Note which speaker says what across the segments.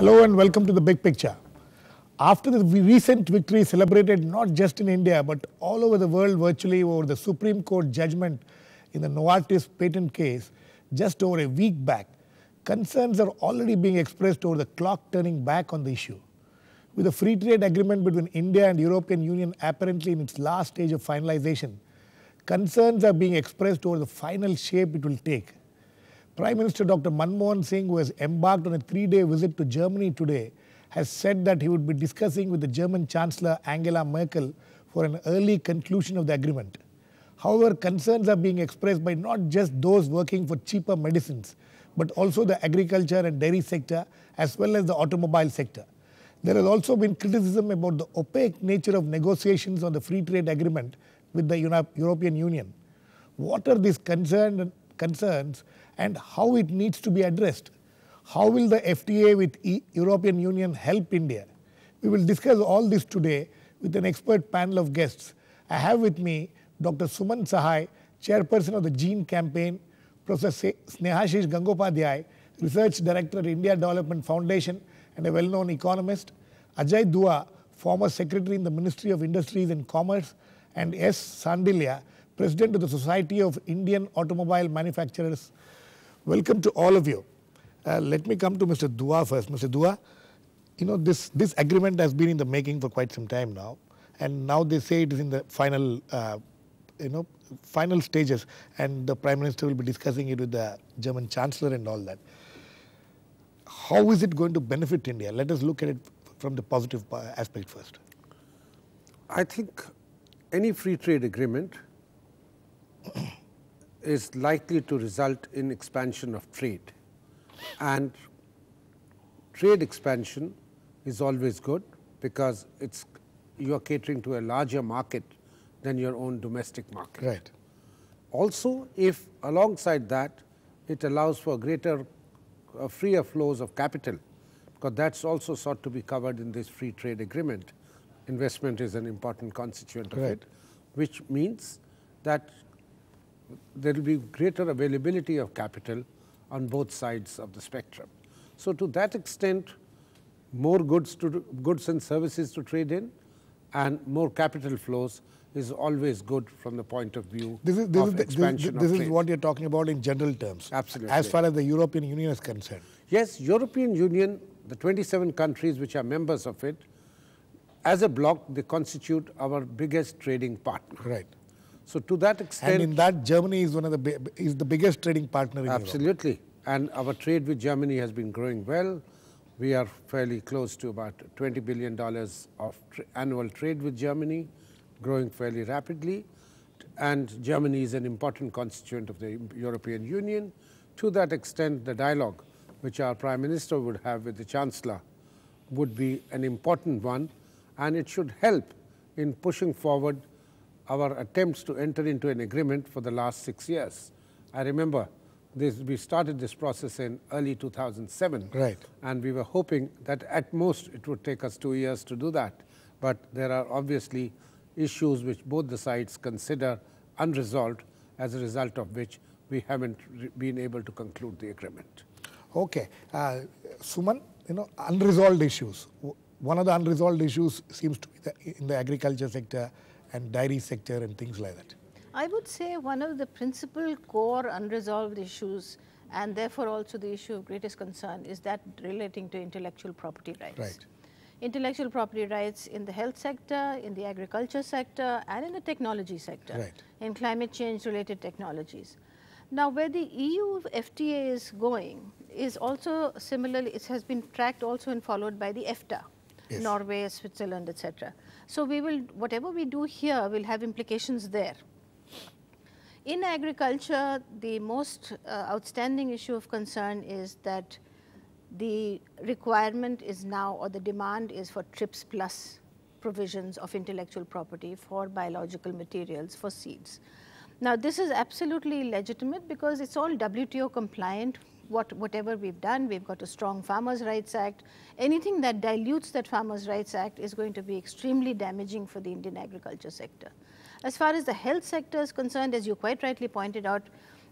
Speaker 1: Hello and welcome to The Big Picture. After the recent victory celebrated not just in India but all over the world virtually over the Supreme Court judgment in the Novartis patent case just over a week back, concerns are already being expressed over the clock turning back on the issue. With the free trade agreement between India and European Union apparently in its last stage of finalization, concerns are being expressed over the final shape it will take. Prime Minister Dr. Manmohan Singh, who has embarked on a 3-day visit to Germany today, has said that he would be discussing with the German Chancellor Angela Merkel for an early conclusion of the agreement. However, concerns are being expressed by not just those working for cheaper medicines, but also the agriculture and dairy sector as well as the automobile sector. There has also been criticism about the opaque nature of negotiations on the free trade agreement with the European Union. What are these concerns and how it needs to be addressed? How will the FTA with European Union help India? We will discuss all this today with an expert panel of guests. I have with me Dr. Suman Sahai, Chairperson of the Gene Campaign, Prof. Shubhashis Gangpadhyay, Research Director at India Development Foundation and a well-known economist, Ajay Dua, former Secretary in the Ministry of Industries and Commerce, and S. Sandilya, President of the Society of Indian Automobile Manufacturers. Welcome to all of you. Let me come to Mr. Dua first. Mr. Dua, you know, this agreement has been in the making for quite some time now, and now they say it is in the final, final stages, and the Prime Minister will be discussing it with the German Chancellor and all that. How is it going to benefit India? Let us look at it from the positive aspect first.
Speaker 2: I think any free trade agreement is likely to result in expansion of trade. And trade expansion is always good because you are catering to a larger market than your own domestic market.
Speaker 1: Right.
Speaker 2: Also, if alongside that, it allows for greater freer flows of capital, because that's also sought to be covered in this free trade agreement. Investment is an important constituent of it, which means that there will be greater availability of capital on both sides of the spectrum. So to that extent, more goods and services to trade in and more capital flows is always good from the point of view of expansion of trade.
Speaker 1: This is what you're talking about in general terms.
Speaker 2: Absolutely.
Speaker 1: As far as the European Union is concerned.
Speaker 2: Yes, European Union, the 27 countries which are members of it, as a bloc, they constitute our biggest trading partner.
Speaker 1: Right.
Speaker 2: So to that extent,
Speaker 1: and in that, Germany is is the biggest trading partner in Europe.
Speaker 2: Absolutely. And our trade with Germany has been growing well. We are fairly close to about $20 billion of annual trade with Germany, growing fairly rapidly. And Germany is an important constituent of the European Union. To that extent, the dialogue which our Prime Minister would have with the Chancellor would be an important one, and it should help in pushing forward our attempts to enter into an agreement for the last 6 years. I remember we started this process in early 2007.
Speaker 1: Right.
Speaker 2: And we were hoping that at most it would take us 2 years to do that. But there are obviously issues which both the sides consider unresolved, as a result of which we haven't been able to conclude the agreement.
Speaker 1: Okay. Suman, unresolved issues. One of the unresolved issues seems to be in the agriculture sector and dairy sector and things like that.
Speaker 3: I would say one of the principal core unresolved issues, and therefore also the issue of greatest concern, is that relating to intellectual property rights.
Speaker 1: Right.
Speaker 3: Intellectual property rights in the health sector, in the agriculture sector, and in the technology sector,
Speaker 1: right,
Speaker 3: in climate change related technologies. Now, where the EU FTA is going is also similarly, it has been tracked also and followed by the EFTA. Yes. Norway, Switzerland, etc. So we will, whatever we do here will have implications there. In agriculture, the most outstanding issue of concern is that the requirement is now, or the demand is for TRIPS plus provisions of intellectual property for biological materials for seeds. Now, this is absolutely legitimate because it's all WTO compliant. Whatever we've done, we've got a strong Farmers' Rights Act. Anything that dilutes that Farmers' Rights Act is going to be extremely damaging for the Indian agriculture sector. As far as the health sector is concerned, as you quite rightly pointed out,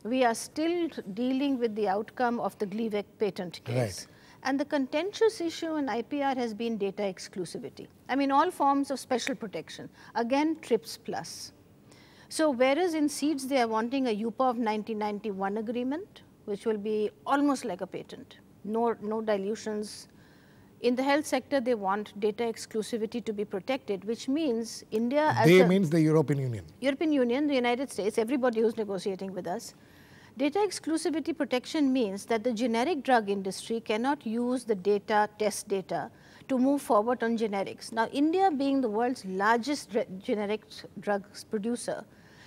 Speaker 3: we are still dealing with the outcome of the Gleevec patent case.
Speaker 1: Right.
Speaker 3: And the contentious issue in IPR has been data exclusivity. I mean, all forms of special protection, again TRIPS plus. So whereas in seeds they are wanting a UPA of 1991 agreement, which will be almost like a patent, no dilutions. In the health sector, they want data exclusivity to be protected, which means India as
Speaker 1: They means the European Union.
Speaker 3: European Union, the United States, everybody who's negotiating with us. Data exclusivity protection means that the generic drug industry cannot use the data, test data, to move forward on generics. Now, India being the world's largest generic drugs producer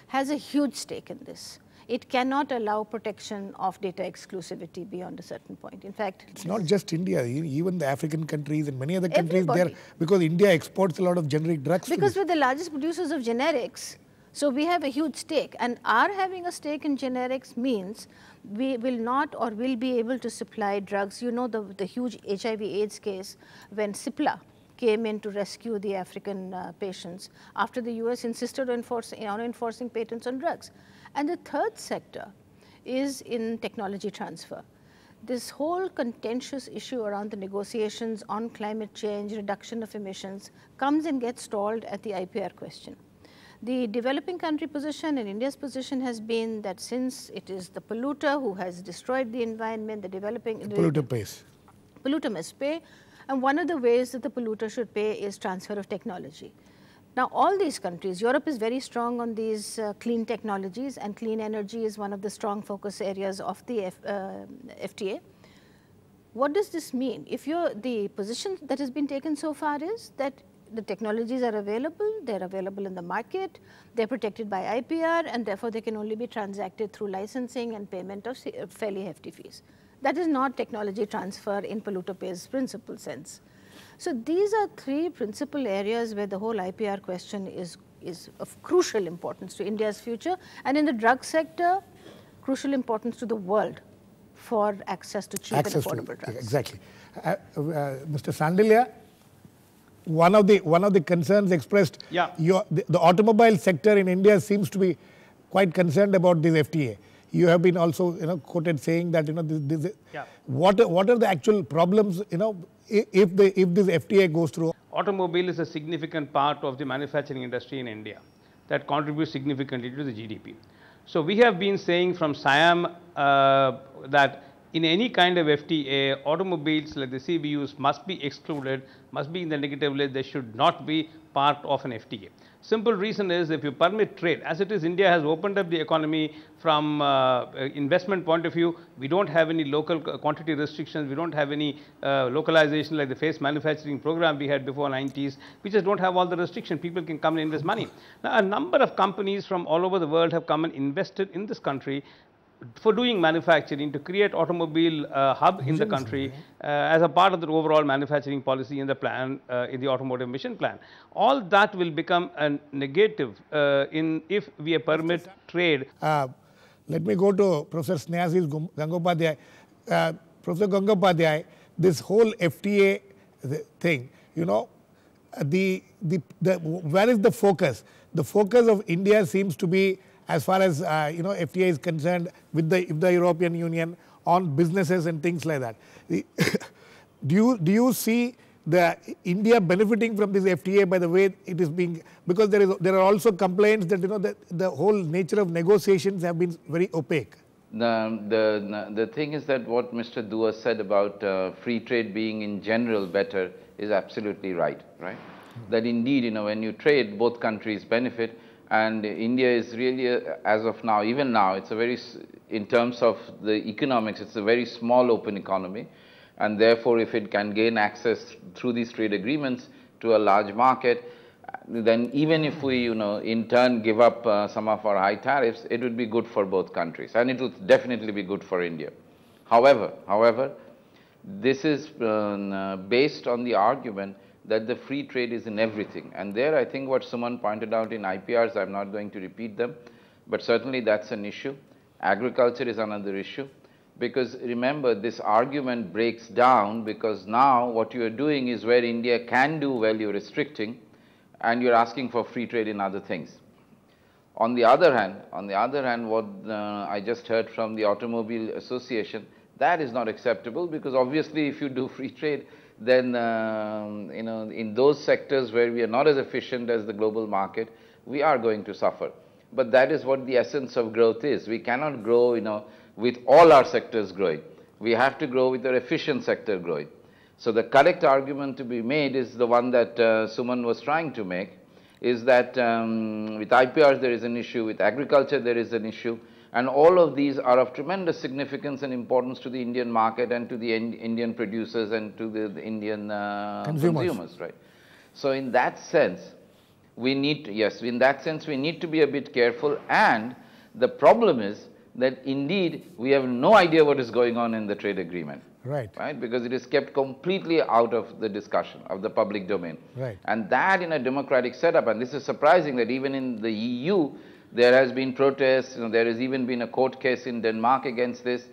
Speaker 3: has a huge stake in this. It cannot allow protection of data exclusivity beyond a certain point. In fact,
Speaker 1: it's not just India, even the African countries and many other countries
Speaker 3: everybody.
Speaker 1: there, because India exports a lot of generic drugs.
Speaker 3: Because we're the largest producers of generics, so we have a huge stake, and our having a stake in generics means we will not or will be able to supply drugs. You know the huge HIV/AIDS case when Cipla came in to rescue the African patients after the US insisted on enforcing patents on drugs. And the third sector is in technology transfer. This whole contentious issue around the negotiations on climate change, reduction of emissions, comes and gets stalled at the IPR question. The developing country position and India's position has been that since it is the polluter who has destroyed the environment, the
Speaker 1: polluter pays.
Speaker 3: Polluter must pay, and one of the ways that the polluter should pay is transfer of technology. Now, all these countries, Europe is very strong on these clean technologies, and clean energy is one of the strong focus areas of the FTA. What does this mean? If the position that has been taken so far is that the technologies are available, they're available in the market, they're protected by IPR, and therefore they can only be transacted through licensing and payment of fairly hefty fees. That is not technology transfer in polluter pays principle sense. So these are three principal areas where the whole IPR question is of crucial importance to India's future, and in the drug sector, crucial importance to the world for access to cheap and affordable drugs.
Speaker 1: Exactly. Mr. Sandilya, one of the concerns expressed, the automobile sector in India seems to be quite concerned about this FTA. You have been also quoted saying that what are the actual problems if this FTA goes through?
Speaker 4: Automobile is a significant part of the manufacturing industry in India that contributes significantly to the GDP. So we have been saying from SIAM that in any kind of FTA, automobiles like the CBUs must be excluded, must be in the negative list, they should not be part of an FTA. Simple reason is if you permit trade, as it is India has opened up the economy from investment point of view, we don't have any local quantity restrictions, we don't have any localization like the face manufacturing program we had before 90s, we just don't have all the restrictions, people can come and invest money. Now a number of companies from all over the world have come and invested in this country for doing manufacturing to create automobile hub in the country as a part of the overall manufacturing policy in the plan, in the automotive mission plan. All that will become a negative if we permit trade.
Speaker 1: Let me go to Professor Gangpadhyay. Professor Gangpadhyay, this whole FTA thing, where is the focus? The focus of India seems to be, as far as FTA is concerned, with the European Union on businesses and things like that. Do you see India benefiting from this FTA by the way it is being, because there are also complaints that the whole nature of negotiations have been very opaque.
Speaker 5: The thing is that what Mr. Dua said about free trade being in general better is absolutely right? That indeed, when you trade, both countries benefit. And India is really, as of now, even now, it's a very, in terms of the economics, it's a very small open economy. And therefore, if it can gain access through these trade agreements to a large market, then even if we, in turn give up some of our high tariffs, it would be good for both countries. And it would definitely be good for India. However, this is based on the argument that the free trade is in everything. And there I think what Suman pointed out in IPRs, I'm not going to repeat them, but certainly that's an issue. Agriculture is another issue, because remember this argument breaks down because now what you are doing is where India can do well, you're restricting, and you're asking for free trade in other things. On the other hand, what I just heard from the Automobile Association, That is not acceptable, because obviously if you do free trade, then in those sectors where we are not as efficient as the global market, we are going to suffer. But that is what the essence of growth is. We cannot grow with all our sectors growing. We have to grow with our efficient sector growing. So the correct argument to be made is the one that Suman was trying to make, is that with IPRs there is an issue, with agriculture there is an issue, and all of these are of tremendous significance and importance to the Indian market and to the Indian producers and to the Indian consumers, right? So in that sense, we need to, yes, in that sense we need to be a bit careful, and the problem is that indeed we have no idea what is going on in the trade agreement.
Speaker 1: Right.
Speaker 5: Right, because it is kept completely out of the discussion of the public domain.
Speaker 1: Right.
Speaker 5: And that in a democratic setup, and this is surprising that even in the EU, there has been protests, there has even been a court case in Denmark against this,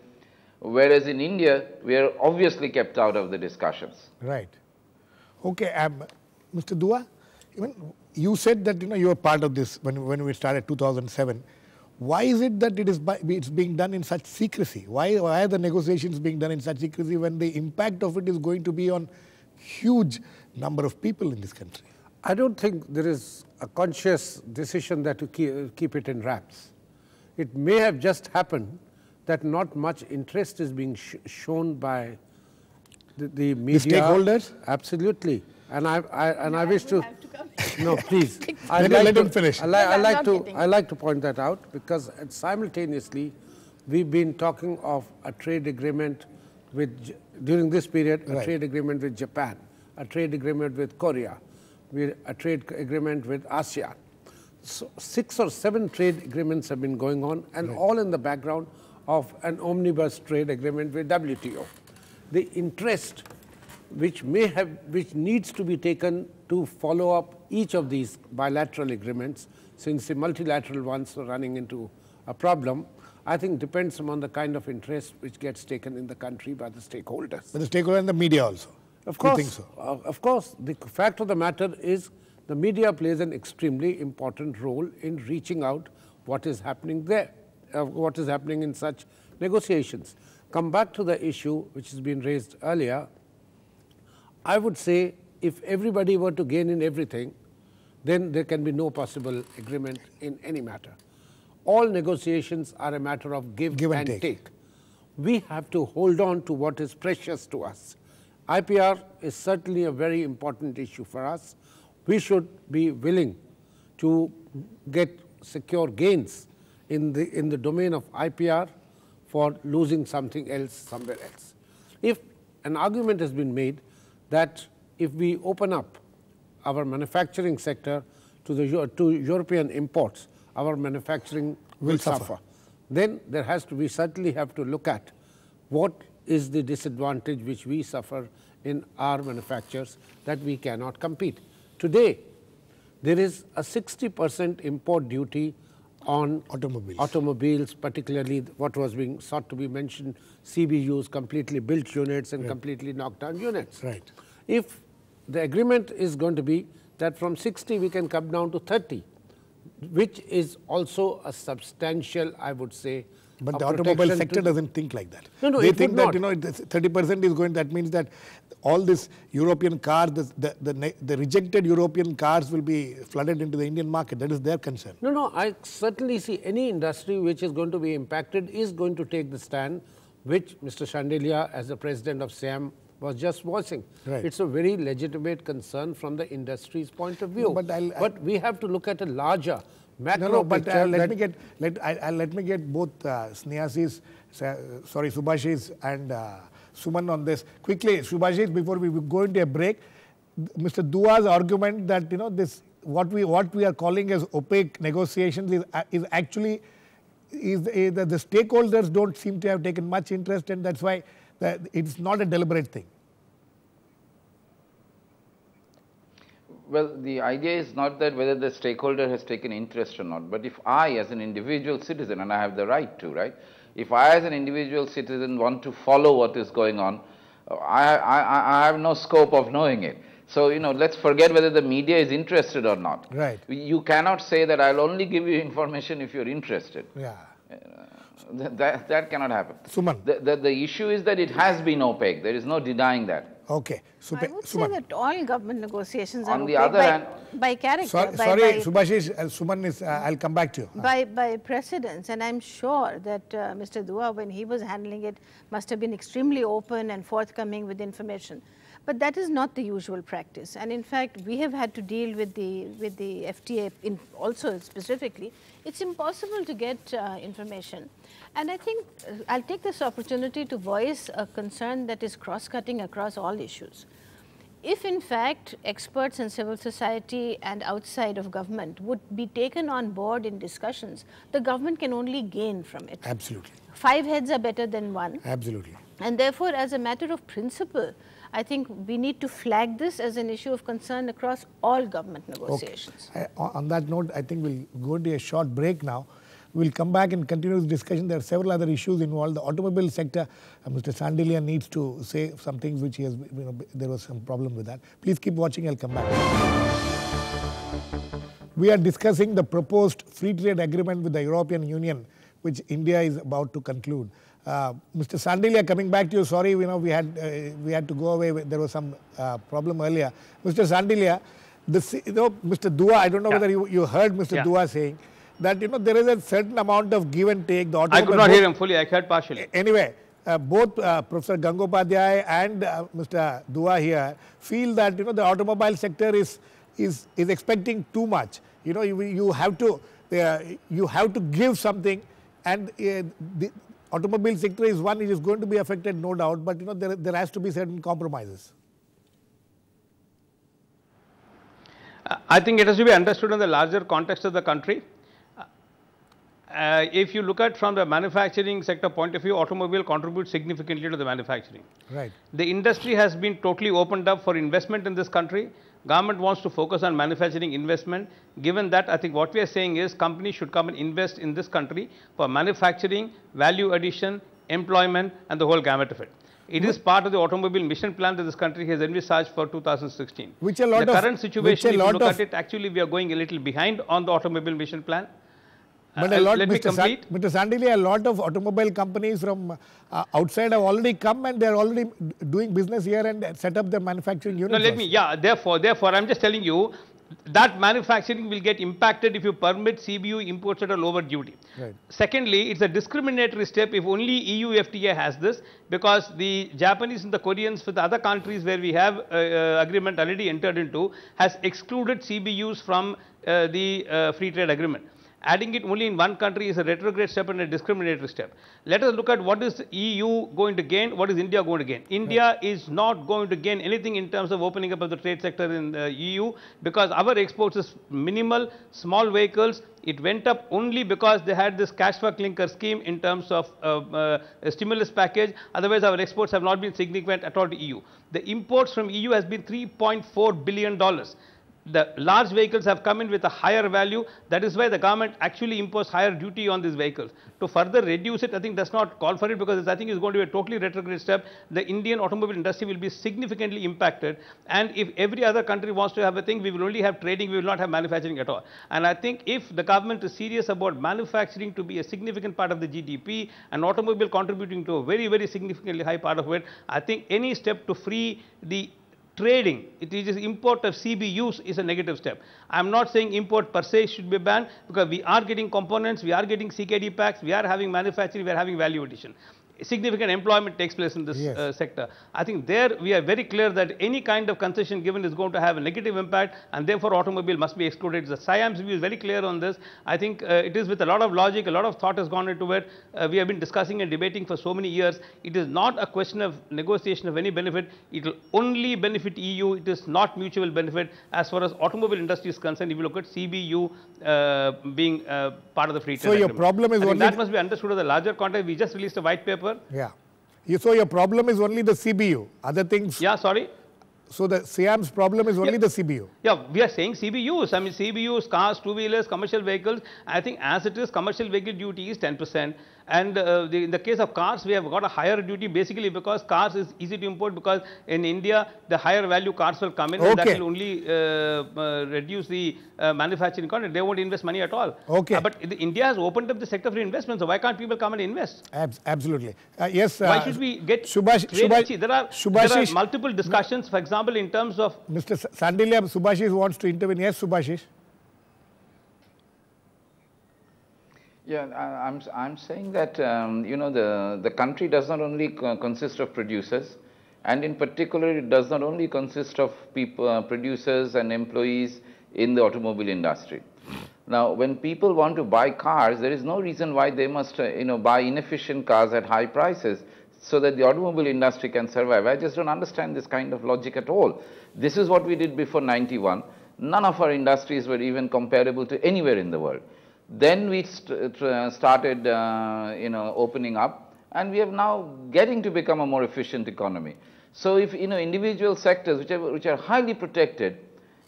Speaker 5: whereas in India, we are obviously kept out of the discussions.
Speaker 1: Right. Okay, Mr. Dua, even you said that you were part of this when we started 2007. Why is it that it's being done in such secrecy? Why are the negotiations being done in such secrecy when the impact of it is going to be on huge number of people in this country?
Speaker 2: I don't think there is a conscious decision that to keep it in wraps. It may have just happened that not much interest is being shown by the media.
Speaker 1: The stakeholders?
Speaker 2: Absolutely. And I wish to no, please.
Speaker 1: Let him finish.
Speaker 2: I like to point that out, because simultaneously we've been talking of a trade agreement with, during this period, a trade agreement with Japan, a trade agreement with Korea, a trade agreement with ASEAN. So 6 or 7 trade agreements have been going on, and all in the background of an omnibus trade agreement with WTO. The interest which needs to be taken to follow up each of these bilateral agreements, since the multilateral ones are running into a problem, I think depends upon the kind of interest which gets taken in the country by the stakeholders.
Speaker 1: But the stakeholders and the media also.
Speaker 2: Of course,
Speaker 1: you think so?
Speaker 2: Of course. The fact of the matter is the media plays an extremely important role in reaching out what is happening there, what is happening in such negotiations. Come back to the issue which has been raised earlier. I would say if everybody were to gain in everything, then there can be no possible agreement in any matter. All negotiations are a matter of give and take. We have to hold on to what is precious to us. IPR is certainly a very important issue for us. We should be willing to secure gains in the domain of IPR for losing something else somewhere else. If an argument has been made that if we open up our manufacturing sector to European imports, our manufacturing will suffer. Then there has to, we certainly have to look at what is the disadvantage which we suffer in our manufacturers that we cannot compete. Today, there is a 60% import duty on automobiles, particularly what was being sought to be mentioned, CBUs, completely built units and completely knocked down units.
Speaker 1: Right.
Speaker 2: If the agreement is going to be that from 60 we can come down to 30, which is also a substantial, I would say.
Speaker 1: But the automobile sector doesn't think like that.
Speaker 2: No,
Speaker 1: they think that 30% is going. That means that all this European cars, the rejected European cars will be flooded into the Indian market. That is their concern.
Speaker 2: No, I certainly see any industry which is going to be impacted is going to take the stand which Mr. Sandilya, as the president of SIAM, was just voicing.
Speaker 1: Right.
Speaker 2: It's a very legitimate concern from the industry's point of view.
Speaker 1: No,
Speaker 2: but we have to look at a larger macro picture.
Speaker 1: Let me get both Snehasis, Shubhashis and Suman on this quickly. Shubhashis, before we go into a break, Mr. Dua's argument that this what we are calling as opaque negotiations is actually the stakeholders don't seem to have taken much interest, and that's why it's not a deliberate thing.
Speaker 5: Well, the idea is not that whether the stakeholder has taken interest or not, but if I as an individual citizen, and I have the right to, right? If I as an individual citizen want to follow what is going on, I have no scope of knowing it. So, let's forget whether the media is interested or not.
Speaker 1: Right.
Speaker 5: You cannot say that I'll only give you information if you're interested.
Speaker 1: Yeah.
Speaker 5: That cannot happen.
Speaker 1: Suman.
Speaker 5: The issue is that it has been opaque. There is no denying that.
Speaker 1: Okay.
Speaker 3: I would say that all government negotiations
Speaker 5: On
Speaker 3: are
Speaker 5: the other hand,
Speaker 3: by character.
Speaker 1: Sorry, Shubhashis, Suman is, I'll come back to you.
Speaker 3: By precedence, and I'm sure that Mr. Dua, when he was handling it, must have been extremely open and forthcoming with information. But that is not the usual practice, and in fact, we have had to deal with the FTA also specifically. It's impossible to get information, and I think I'll take this opportunity to voice a concern that is cross-cutting across all issues. If in fact experts in civil society and outside of government would be taken on board in discussions, the government can only gain from it.
Speaker 1: Absolutely.
Speaker 3: 5 heads are better than 1.
Speaker 1: Absolutely.
Speaker 3: And therefore, as a matter of principle, I think we need to flag this as an issue of concern across all government negotiations.
Speaker 1: Okay. On that note, I think we'll go into a short break now. We'll come back and continue the discussion. There are several other issues involved. The automobile sector, Mr. Sandilya needs to say some things which he has, there was some problem with that. Please keep watching, I'll come back. We are discussing the proposed free trade agreement with the European Union, which India is about to conclude. Mr. Sandilya, coming back to you, sorry, we had to go away. There was some problem earlier. Mr. Sandilya, Mr. Dua, I don't know whether you heard Mr. Dua saying that there is a certain amount of give and take.
Speaker 4: I could not hear him fully. I heard partially.
Speaker 1: Anyway, both Professor Gangpadhyay and Mr. Dua here feel that the automobile sector is expecting too much. You have to give something, and the automobile sector is one which is going to be affected, no doubt, but there has to be certain compromises.
Speaker 4: I think it has to be understood in the larger context of the country. If you look at from the manufacturing sector point of view, automobile contributes significantly to the manufacturing.
Speaker 1: Right.
Speaker 4: The industry has been totally opened up for investment in this country. Government wants to focus on manufacturing investment. Given that, I think what we are saying is companies should come and invest in this country for manufacturing, value addition, employment, and the whole gamut of it. It is part of the automobile mission plan that this country has envisaged for 2016.
Speaker 1: Which a lot
Speaker 4: the
Speaker 1: of
Speaker 4: current situation, if you look at it, actually we are going a little behind on the automobile mission plan.
Speaker 1: But let me complete. Mr. Sandilya, a lot of automobile companies from outside have already come and they are already doing business here and set up their manufacturing units.
Speaker 4: No, therefore, I'm just telling you that manufacturing will get impacted if you permit CBU imports at a lower duty.
Speaker 1: Right.
Speaker 4: Secondly, it's a discriminatory step if only EU FTA has this, because the Japanese and the Koreans with the other countries where we have agreement already entered into has excluded CBUs from the free trade agreement. Adding it only in one country is a retrograde step and a discriminatory step. Let us look at what is EU going to gain, what is India going to gain. India is not going to gain anything in terms of opening up of the trade sector in the EU, because our exports is minimal, small vehicles. It went up only because they had this cash for clinker scheme in terms of a stimulus package. Otherwise, our exports have not been significant at all to EU. The imports from EU has been $3.4 billion. The large vehicles have come in with a higher value. That is why the government actually imposed higher duty on these vehicles. To further reduce it, I think does not call for it, because I think it's going to be a totally retrograde step. The Indian automobile industry will be significantly impacted. And if every other country wants to have a thing, we will only have trading, we will not have manufacturing at all. And I think if the government is serious about manufacturing to be a significant part of the GDP and automobile contributing to a very, very significantly high part of it, I think any step to free the trading, it is import of CBUs is a negative step. I am not saying import per se should be banned, because we are getting components, we are getting CKD packs, we are having manufacturing, we are having value addition. Significant employment takes place in this sector. I think there we are very clear that any kind of concession given is going to have a negative impact, and therefore automobile must be excluded. The SIAM's view is very clear on this. I think it is with a lot of logic, a lot of thought has gone into it. We have been discussing and debating for so many years. It is not a question of negotiation of any benefit. It will only benefit EU. It is not mutual benefit as far as automobile industry is concerned. If you look at CBU being part of the free trade agreement.
Speaker 1: So your problem is only
Speaker 4: that must be understood as a larger context. We just released a white paper.
Speaker 1: Yeah. So your problem is only the CBU. Other things.
Speaker 4: Yeah, sorry.
Speaker 1: So the SIAM's problem is only the CBU.
Speaker 4: Yeah, we are saying CBUs. I mean, CBUs, cars, two-wheelers, commercial vehicles. I think as it is, commercial vehicle duty is 10%. And in the case of cars, we have got a higher duty basically because cars is easy to import, because in India, the higher value cars will come in and that will only reduce the manufacturing content. They won't invest money at all. But India has opened up the sector for investment, so why can't people come and invest?
Speaker 1: Absolutely. Yes.
Speaker 4: Why should we get
Speaker 1: Shubhashis,
Speaker 4: there are multiple discussions, for example, in terms of...
Speaker 1: Mr. Sandilya, Shubhashis wants to intervene. Yes, Shubhashis.
Speaker 5: Yeah, I'm saying that you know, the country does not only consist of producers, and in particular it does not only consist of people, producers and employees in the automobile industry. Now, when people want to buy cars, there is no reason why they must you know, buy inefficient cars at high prices so that the automobile industry can survive. I just don't understand this kind of logic at all. This is what we did before 91. None of our industries were even comparable to anywhere in the world. Then we started, you know, opening up, and we are now getting to become a more efficient economy. So if, you know, individual sectors which are highly protected,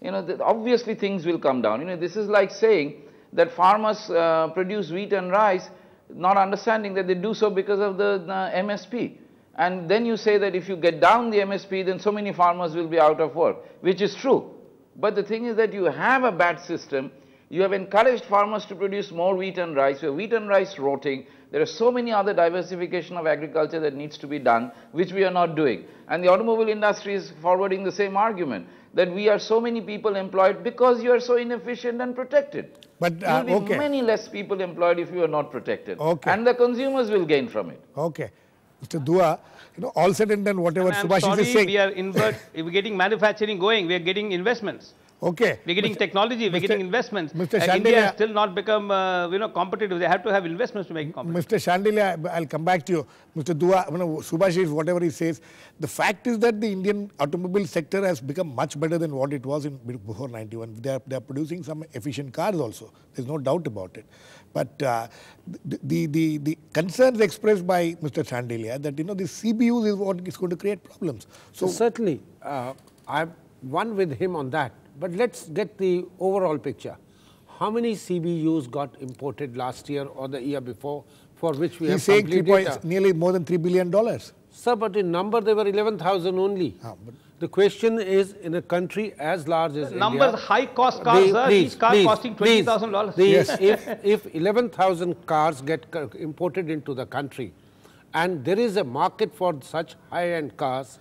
Speaker 5: you know, obviously things will come down. You know, this is like saying that farmers produce wheat and rice, not understanding that they do so because of the MSP. And then you say that if you get down the MSP, then so many farmers will be out of work, which is true. But the thing is that you have a bad system. You have encouraged farmers to produce more wheat and rice. You have wheat and rice rotting. There are so many other diversification of agriculture that needs to be done, which we are not doing. And the automobile industry is forwarding the same argument, that we are so many people employed because you are so inefficient and protected.
Speaker 1: But
Speaker 5: there will be many less people employed if you are not protected. And the consumers will gain from it.
Speaker 1: Mr. Dua, you know, all said and done, whatever Shubhashis is saying.
Speaker 4: We are we're getting manufacturing going, we are getting investments. We're getting technology, we're getting investments.
Speaker 1: Mr. Sandilya,
Speaker 4: India has still not become you know, competitive. They have to have investments to make competitive.
Speaker 1: Mr. Sandilya, I'll come back to you. Mr. Dua, you know, Shubhashis, whatever he says, the fact is that the Indian automobile sector has become much better than what it was in before 91. They are producing some efficient cars also. There's no doubt about it. But the concerns expressed by Mr. Sandilya that, you know, the CBUs is what is going to create problems.
Speaker 2: So certainly, I'm one with him on that. But let's get the overall picture. How many CBUs got imported last year or the year before, for which we have complete data?
Speaker 1: Nearly more than $3 billion.
Speaker 2: Sir, but in number they were 11,000 only. The question is, in a country as large as India...
Speaker 4: Numbers, high-cost cars, sir. Each car costing $20,000.
Speaker 2: Yes. If 11,000 cars get imported into the country, and there is a market for such high-end cars,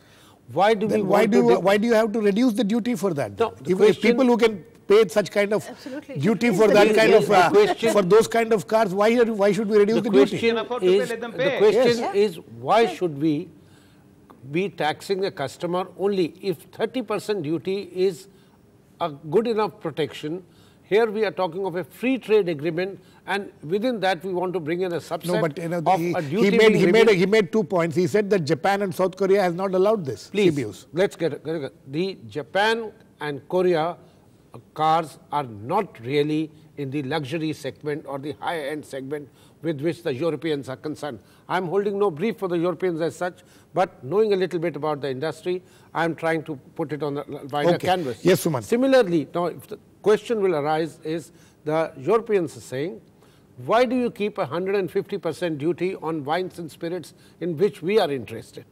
Speaker 2: why do
Speaker 1: why do you have to reduce the duty for that?
Speaker 2: No,
Speaker 1: if people who can pay such kind of duty for that kind of for those kind of cars, why should we reduce the duty?
Speaker 2: The question is, why should we be taxing the customer only if 30% duty is a good enough protection? Here we are talking of a free trade agreement, and within that we want to bring in a subset of a duty.
Speaker 1: He made 2 points. He said that Japan and South Korea has not allowed this.
Speaker 2: Please,
Speaker 1: CBUs.
Speaker 2: Let's get it. The Japan and Korea cars are not really in the luxury segment or the high-end segment with which the Europeans are concerned. I'm holding no brief for the Europeans as such, but knowing a little bit about the industry, I'm trying to put it on the wider canvas.
Speaker 1: Yes, Suman.
Speaker 2: Similarly, now if the question will arise is, the Europeans are saying, why do you keep 150% duty on wines and spirits in which we are interested?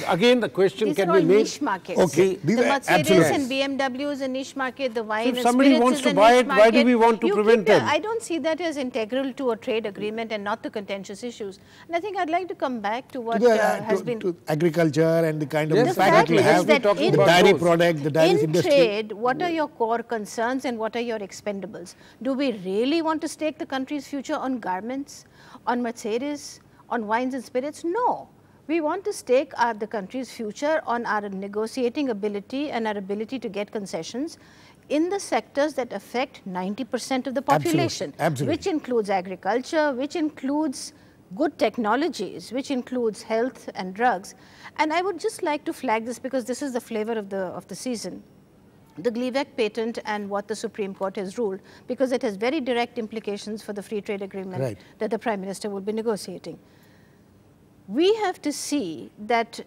Speaker 2: Again, the question can be made.
Speaker 3: These are all niche markets. The Mercedes and BMW is a niche market, the wine and spirits is a niche market.
Speaker 2: If somebody wants to buy it, why do we want to prevent them?
Speaker 3: I don't see that as integral to a trade agreement and not the contentious issues. And I think I'd like to come back to what has been...
Speaker 1: To agriculture and the kind of
Speaker 3: impact we have, the
Speaker 1: dairy product, the dairy industry.
Speaker 3: In trade, what are your core concerns and what are your expendables? Do we really want to stake the country's future on garments, on Mercedes, on wines and spirits? No. We want to stake the country's future on our negotiating ability and our ability to get concessions in the sectors that affect 90% of the population, which includes agriculture, which includes good technologies, which includes health and drugs. And I would just like to flag this because this is the flavor of the season. The Gleevec patent and what the Supreme Court has ruled, because it has very direct implications for the free trade agreement that the Prime Minister will be negotiating. We have to see that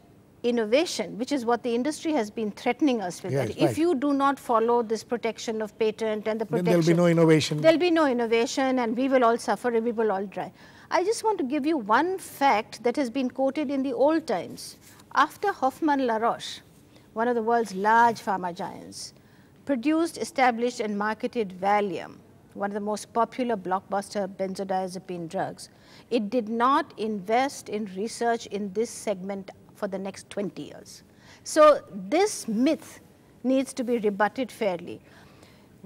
Speaker 3: innovation, which is what the industry has been threatening us with, that if you do not follow this protection of patent and the protection,
Speaker 1: then there will be no innovation.
Speaker 3: There will be no innovation and we will all suffer and we will all die. I just want to give you one fact that has been quoted in the old times. After Hoffmann La Roche, one of the world's large pharma giants, produced, established and marketed Valium, one of the most popular blockbuster benzodiazepine drugs, it did not invest in research in this segment for the next 20 years. So this myth needs to be rebutted fairly.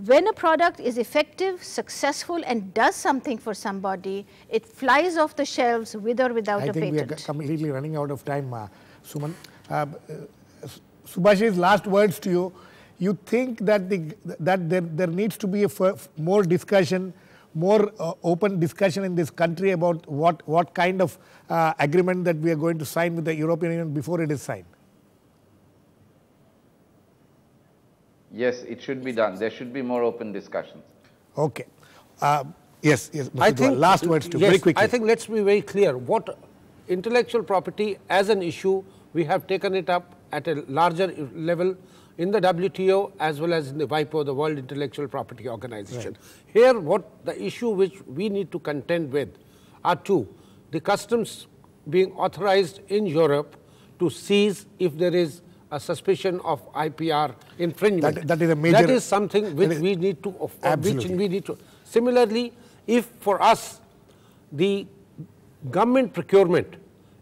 Speaker 3: When a product is effective, successful and does something for somebody, it flies off the shelves with or without a patent.
Speaker 1: I think we are completely running out of time, Suman. Shubhashis, last words to you. You think that there needs to be a more discussion, more open discussion in this country about what kind of agreement that we are going to sign with the European Union before it is signed?
Speaker 5: Yes, it should be done. There should be more open discussions.
Speaker 1: Okay. Yes, Mr.
Speaker 2: I think
Speaker 1: last words to
Speaker 2: yes,
Speaker 1: very quickly.
Speaker 2: I think let's be very clear. What intellectual property as an issue, we have taken it up at a larger level in the WTO as well as in the WIPO, the World Intellectual Property Organization. Right. Here, what the issue which we need to contend with are two: the customs being authorized in Europe to seize if there is a suspicion of IPR infringement.
Speaker 1: That is a major.
Speaker 2: That is something which we need to. Similarly, if for us the government procurement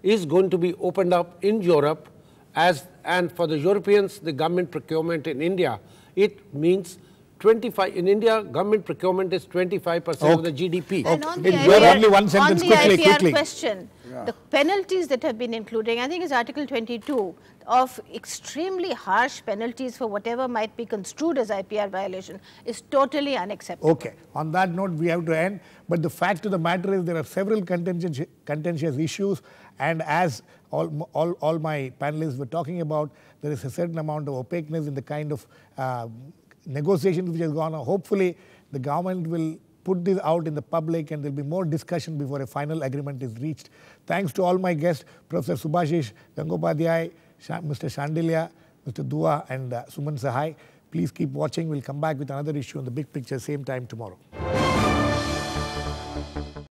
Speaker 2: is going to be opened up in Europe, and for the Europeans the government procurement in India, it means 25 in India government procurement is 25% of the GDP.
Speaker 3: And on the
Speaker 1: only one sentence, quickly.
Speaker 3: Question, the penalties that have been included, I think is Article 22 of extremely harsh penalties for whatever might be construed as IPR violation is totally unacceptable.
Speaker 1: Okay. On that note, we have to end. But the fact of the matter is there are several contentious issues, and as all my panelists were talking about, there is a certain amount of opaqueness in the kind of negotiations which has gone on. Hopefully, the government will put this out in the public and there will be more discussion before a final agreement is reached. Thanks to all my guests, Professor Shubhashis, Gangpadhyay, Mr. Sandilya, Mr. Dua and Suman Sahai. Please keep watching. We'll come back with another issue on the big picture same time tomorrow.